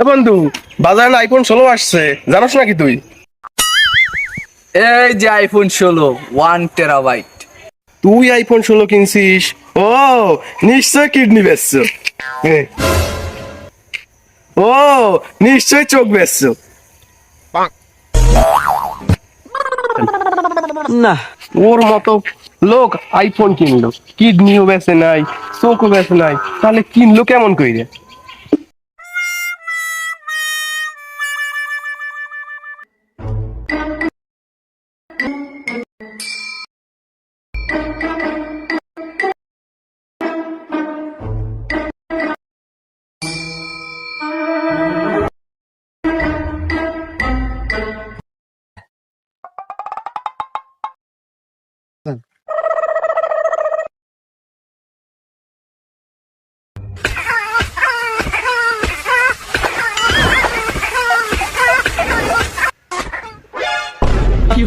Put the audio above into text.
এ বন্ধু, বাজারে আইফোন 16 আসছে, জানোস নাকি তুই? এই যে আইফোন 16 1 টেরাবাইট। তুই আইফোন 16 কিনছিস? ও, নিশ্চয় কিডনি বেচছো। এ, ও, নিশ্চয় চোখ বেচছো। না, ওর মতো লোক আইফোন কিনলো, কিডনিও বেচে নাই, চোখও বেচে নাই, তাহলে কিনলো কেমন কইরে? কি